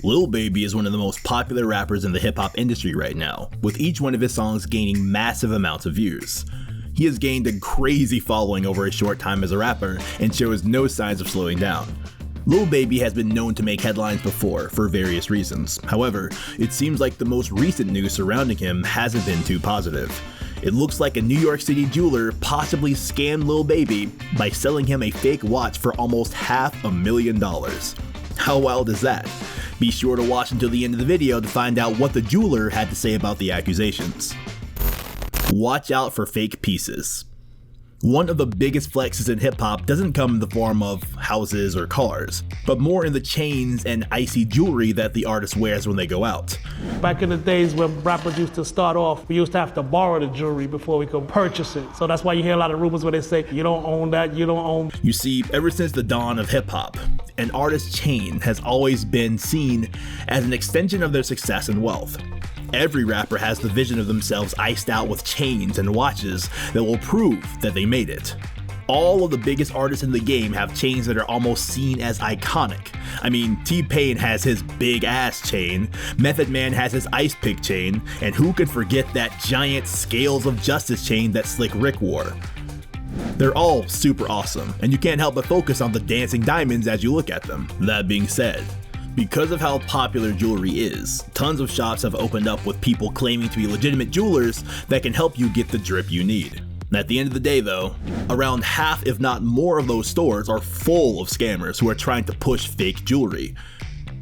Lil Baby is one of the most popular rappers in the hip-hop industry right now, with each one of his songs gaining massive amounts of views. He has gained a crazy following over a short time as a rapper and shows no signs of slowing down. Lil Baby has been known to make headlines before for various reasons. However, it seems like the most recent news surrounding him hasn't been too positive. It looks like a New York City jeweler possibly scammed Lil Baby by selling him a fake watch for almost $500,000. How wild is that? Be sure to watch until the end of the video to find out what the jeweler had to say about the accusations. Watch out for fake pieces. One of the biggest flexes in hip-hop doesn't come in the form of houses or cars, but more in the chains and icy jewelry that the artist wears when they go out. Back in the days when rappers used to start off, we used to have to borrow the jewelry before we could purchase it. So that's why you hear a lot of rumors where they say, you don't own that, you don't own. You see, ever since the dawn of hip-hop, an artist's chain has always been seen as an extension of their success and wealth. Every rapper has the vision of themselves iced out with chains and watches that will prove that they made it. All of the biggest artists in the game have chains that are almost seen as iconic. I mean, T-Pain has his big ass chain, Method Man has his ice pick chain, and who could forget that giant Scales of Justice chain that Slick Rick wore? They're all super awesome, and you can't help but focus on the dancing diamonds as you look at them. That being said, because of how popular jewelry is, tons of shops have opened up with people claiming to be legitimate jewelers that can help you get the drip you need. At the end of the day though, around half if not more of those stores are full of scammers who are trying to push fake jewelry.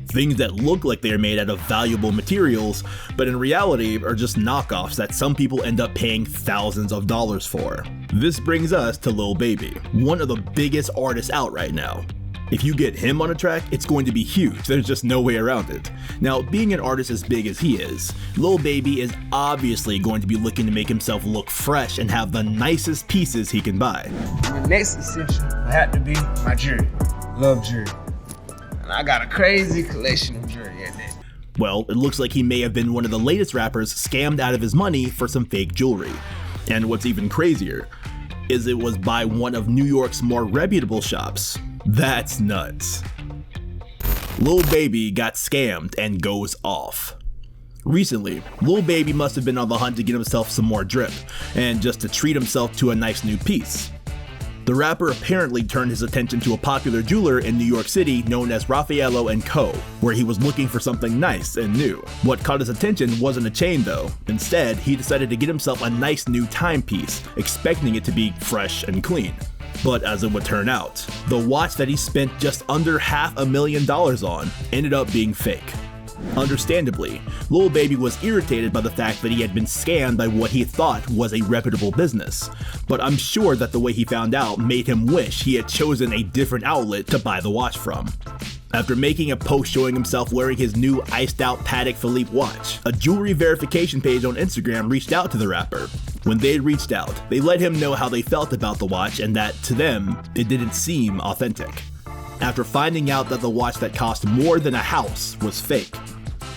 Things that look like they are made out of valuable materials, but in reality are just knockoffs that some people end up paying thousands of dollars for. This brings us to Lil Baby, one of the biggest artists out right now. If you get him on a track, it's going to be huge. There's just no way around it. Now, being an artist as big as he is, Lil Baby is obviously going to be looking to make himself look fresh and have the nicest pieces he can buy. The next essential had to be my jewelry. Love jewelry. And I got a crazy collection of jewelry at that. Well, it looks like he may have been one of the latest rappers scammed out of his money for some fake jewelry. And what's even crazier is it was by one of New York's more reputable shops. That's nuts. Lil Baby got scammed and goes off. Recently, Lil Baby must have been on the hunt to get himself some more drip, and just to treat himself to a nice new piece. The rapper apparently turned his attention to a popular jeweler in New York City known as Raphaelo Co, where he was looking for something nice and new. What caught his attention wasn't a chain though. Instead, he decided to get himself a nice new timepiece, expecting it to be fresh and clean. But as it would turn out, the watch that he spent just under $500,000 on ended up being fake. Understandably, Lil Baby was irritated by the fact that he had been scammed by what he thought was a reputable business, but I'm sure that the way he found out made him wish he had chosen a different outlet to buy the watch from. After making a post showing himself wearing his new iced out Patek Philippe watch, a jewelry verification page on Instagram reached out to the rapper. When they reached out, they let him know how they felt about the watch and that, to them, it didn't seem authentic. After finding out that the watch that cost more than a house was fake,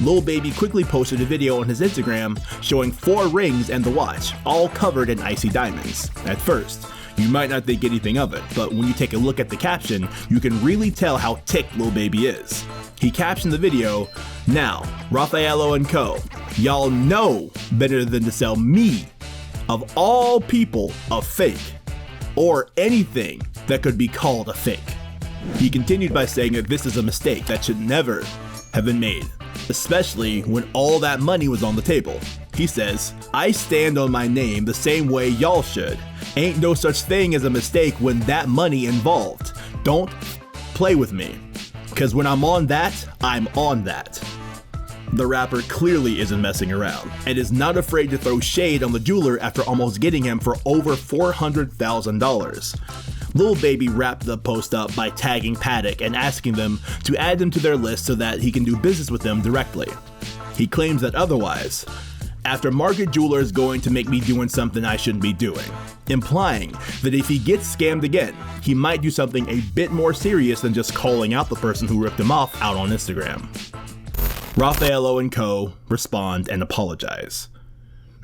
Lil Baby quickly posted a video on his Instagram showing 4 rings and the watch, all covered in icy diamonds. At first, you might not think anything of it, but when you take a look at the caption, you can really tell how ticked Lil Baby is. He captioned the video, "Now, Raphaelo Co, y'all know better than to sell me, of all people, a fake, or anything that could be called a fake." He continued by saying that this is a mistake that should never have been made, especially when all that money was on the table. He says, "I stand on my name the same way y'all should. Ain't no such thing as a mistake when that money involved. Don't play with me, because when I'm on that, I'm on that." The rapper clearly isn't messing around, and is not afraid to throw shade on the jeweler after almost getting him for over $400,000. Lil Baby wrapped the post up by tagging Patek and asking them to add them to their list so that he can do business with them directly. He claims that otherwise, aftermarket jeweler is going to make me doing something I shouldn't be doing, implying that if he gets scammed again, he might do something a bit more serious than just calling out the person who ripped him off out on Instagram. Raphaelo Co respond and apologize.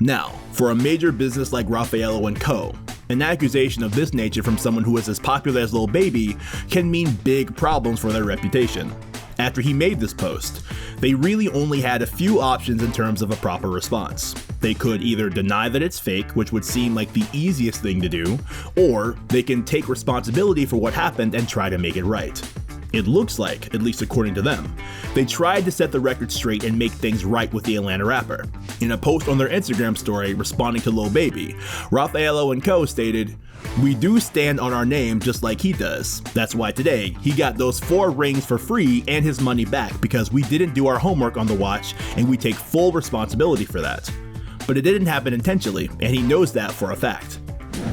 Now, for a major business like Raphaelo Co, an accusation of this nature from someone who is as popular as Lil Baby can mean big problems for their reputation. after he made this post. They really only had a few options in terms of a proper response. They could either deny that it's fake, which would seem like the easiest thing to do, or they can take responsibility for what happened and try to make it right. It looks like, at least according to them, they tried to set the record straight and make things right with the Atlanta rapper. In a post on their Instagram story responding to Lil Baby, Raphaelo Co stated, "We do stand on our name just like he does. That's why today he got those 4 rings for free and his money back because we didn't do our homework on the watch and we take full responsibility for that. But it didn't happen intentionally and he knows that for a fact."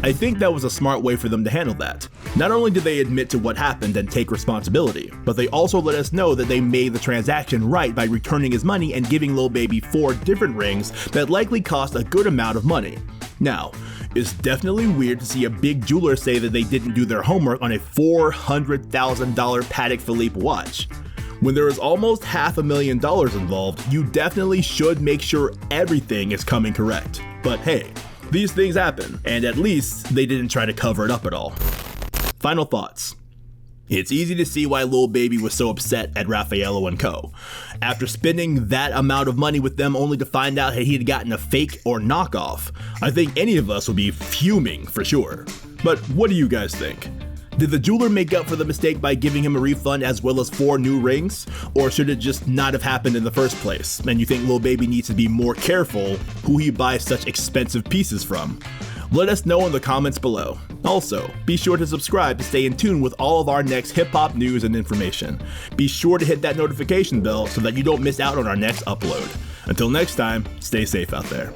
I think that was a smart way for them to handle that. Not only did they admit to what happened and take responsibility, but they also let us know that they made the transaction right by returning his money and giving Lil Baby 4 different rings that likely cost a good amount of money. Now, it's definitely weird to see a big jeweler say that they didn't do their homework on a $400,000 Patek Philippe watch. When there is almost $500,000 involved, you definitely should make sure everything is coming correct. But hey, these things happen, and at least they didn't try to cover it up at all. Final thoughts. It's easy to see why Lil Baby was so upset at Raphaelo Co. After spending that amount of money with them only to find out that he had gotten a fake or knockoff, I think any of us would be fuming for sure. But what do you guys think? Did the jeweler make up for the mistake by giving him a refund as well as 4 new rings? Or should it just not have happened in the first place? And you think Lil Baby needs to be more careful who he buys such expensive pieces from? Let us know in the comments below. Also, be sure to subscribe to stay in tune with all of our next hip-hop news and information. Be sure to hit that notification bell so that you don't miss out on our next upload. Until next time, stay safe out there.